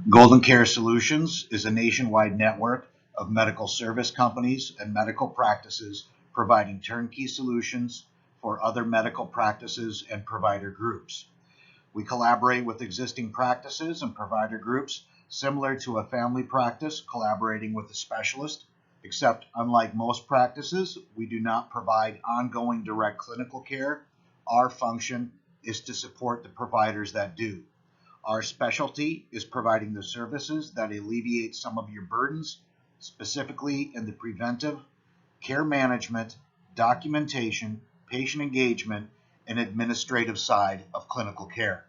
Golden Care Solutions is a nationwide network of medical service companies and medical practices providing turnkey solutions for other medical practices and provider groups. We collaborate with existing practices and provider groups similar to a family practice collaborating with a specialist, except unlike most practices, we do not provide ongoing direct clinical care. Our function is to support the providers that do. Our specialty is providing the services that alleviate some of your burdens, specifically in the preventive, care management, documentation, patient engagement, and administrative side of clinical care.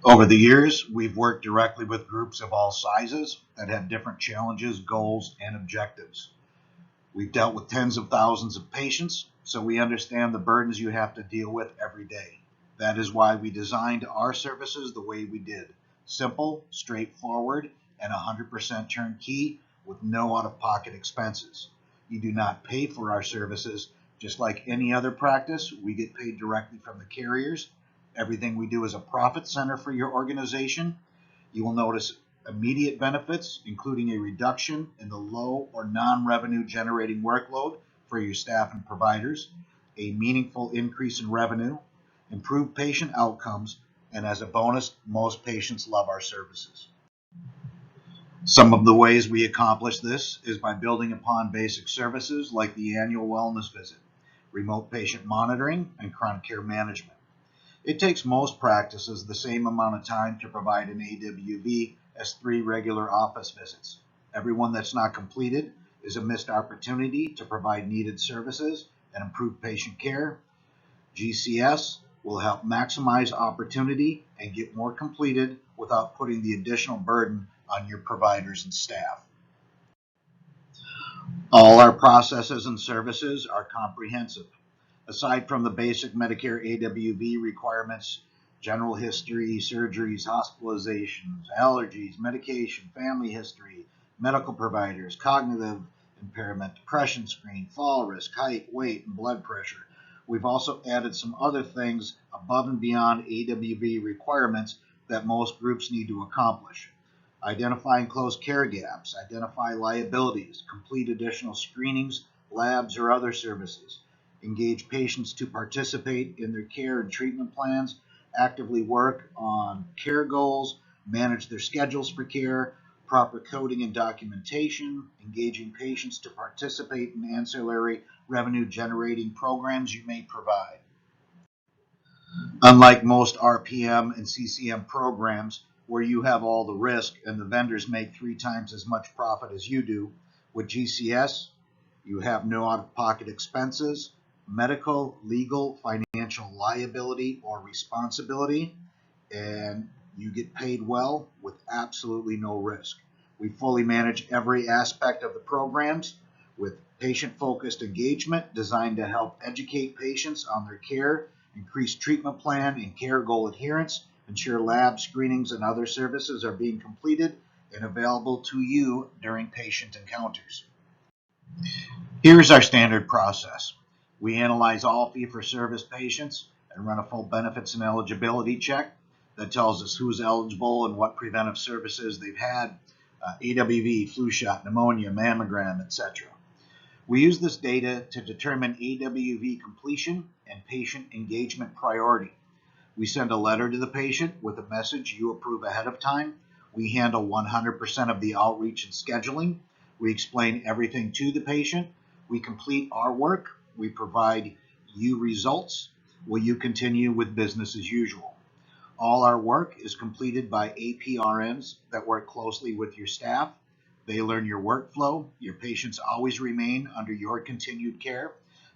Over the years, we've worked directly with groups of all sizes that have different challenges, goals, and objectives. We've dealt with tens of thousands of patients, so we understand the burdens you have to deal with every day. That is why we designed our services the way we did. Simple, straightforward, and 100% turnkey with no out-of-pocket expenses. You do not pay for our services. Just like any other practice, we get paid directly from the carriers. Everything we do is a profit center for your organization. You will notice immediate benefits, including a reduction in the low or non-revenue generating workload for your staff and providers, a meaningful increase in revenue, improved patient outcomes, and as a bonus, most patients love our services. Some of the ways we accomplish this is by building upon basic services like the annual wellness visit, remote patient monitoring, and chronic care management. It takes most practices the same amount of time to provide an AWV as 3 regular office visits. Everyone that's not completed is a missed opportunity to provide needed services and improve patient care. GCS will help maximize opportunity and get more completed without putting the additional burden on your providers and staff. All our processes and services are comprehensive. Aside from the basic Medicare AWV requirements, general history, surgeries, hospitalizations, allergies, medication, family history, medical providers, cognitive impairment, depression screen, fall risk, height, weight, and blood pressure, we've also added some other things above and beyond AWV requirements that most groups need to accomplish. Identify and close care gaps, identify liabilities, complete additional screenings, labs, or other services, engage patients to participate in their care and treatment plans, actively work on care goals, manage their schedules for care, proper coding and documentation, engaging patients to participate in ancillary revenue generating programs you may provide. Unlike most RPM and CCM programs where you have all the risk and the vendors make 3 times as much profit as you do, with GCS, you have no out-of-pocket expenses, medical, legal, financial liability or responsibility, and you get paid well with absolutely no risk. We fully manage every aspect of the programs with patient-focused engagement designed to help educate patients on their care, increase treatment plan and care goal adherence, ensure lab screenings and other services are being completed and available to you during patient encounters. Here's our standard process. We analyze all fee-for-service patients and run a full benefits and eligibility check that tells us who's eligible and what preventive services they've had, AWV, flu shot, pneumonia, mammogram, etc. We use this data to determine AWV completion and patient engagement priority. We send a letter to the patient with a message you approve ahead of time. We handle 100% of the outreach and scheduling. We explain everything to the patient. We complete our work. We provide you results. Will you continue with business as usual? All our work is completed by APRNs that work closely with your staff. They learn your workflow. Your patients always remain under your continued care.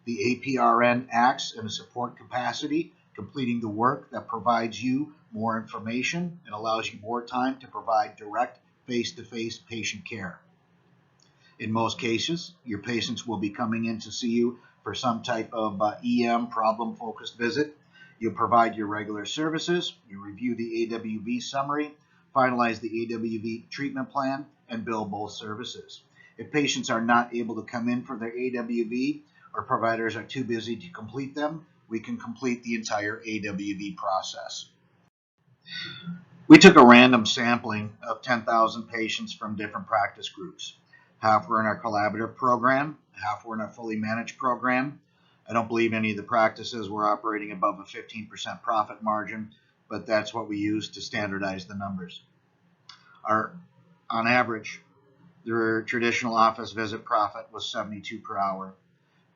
The APRN acts in a support capacity, completing the work that provides you more information and allows you more time to provide direct face-to-face patient care. In most cases, your patients will be coming in to see you for some type of EM problem-focused visit. You'll provide your regular services, you review the AWV summary, finalize the AWV treatment plan, and bill both services. If patients are not able to come in for their AWV or providers are too busy to complete them, we can complete the entire AWV process. We took a random sampling of 10,000 patients from different practice groups. Half were in our collaborative program, half were in our fully managed program. I don't believe any of the practices were operating above a 15% profit margin, but that's what we used to standardize the numbers. On average, their traditional office visit profit was $72 per hour.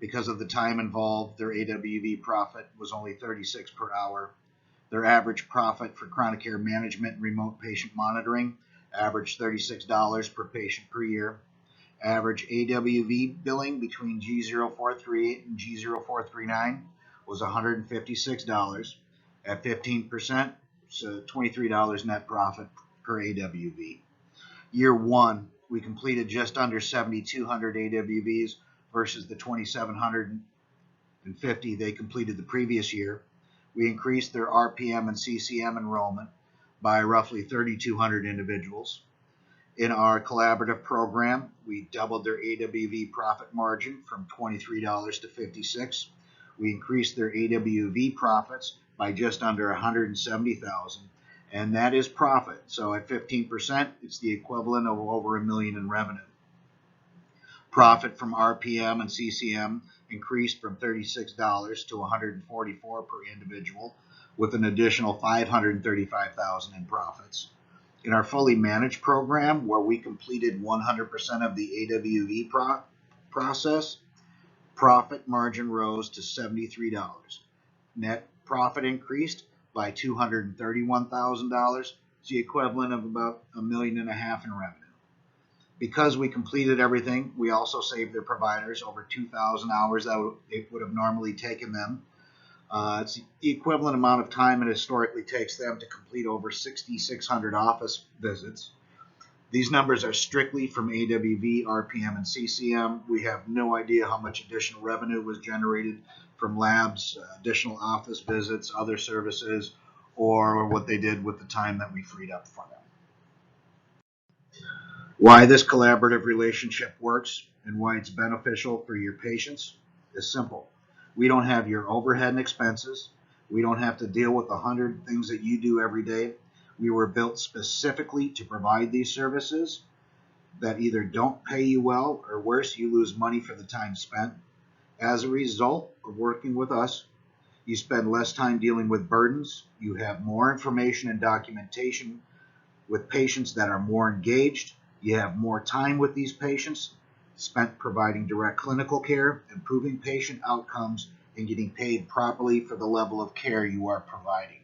Because of the time involved, their AWV profit was only $36 per hour. Their average profit for chronic care management and remote patient monitoring averaged $36 per patient per year. Average AWV billing between G0438 and G0439 was $156. At 15%, so $23 net profit per AWV. Year one, we completed just under 7,200 AWVs versus the 2,750 they completed the previous year. We increased their RPM and CCM enrollment by roughly 3,200 individuals. In our collaborative program, we doubled their AWV profit margin from $23 to $56. We increased their AWV profits by just under $170,000, and that is profit. So at 15%, it's the equivalent of over $1 million in revenue. Profit from RPM and CCM increased from $36 to $144 per individual, with an additional $535,000 in profits. In our fully managed program, where we completed 100% of the AWV process, profit margin rose to $73. Net profit increased by $231,000, it's the equivalent of about $1.5 million in revenue. Because we completed everything, we also saved their providers over 2,000 hours that it would have normally taken them. It's the equivalent amount of time it historically takes them to complete over 6,600 office visits. These numbers are strictly from AWV, RPM, and CCM. We have no idea how much additional revenue was generated from labs, additional office visits, other services, or what they did with the time that we freed up for them. Why this collaborative relationship works and why it's beneficial for your patients is simple. We don't have your overhead and expenses. We don't have to deal with 100 things that you do every day. We were built specifically to provide these services that either don't pay you well, or worse, you lose money for the time spent. As a result of working with us, you spend less time dealing with burdens. You have more information and documentation with patients that are more engaged. You have more time with these patients spent providing direct clinical care, improving patient outcomes, and getting paid properly for the level of care you are providing.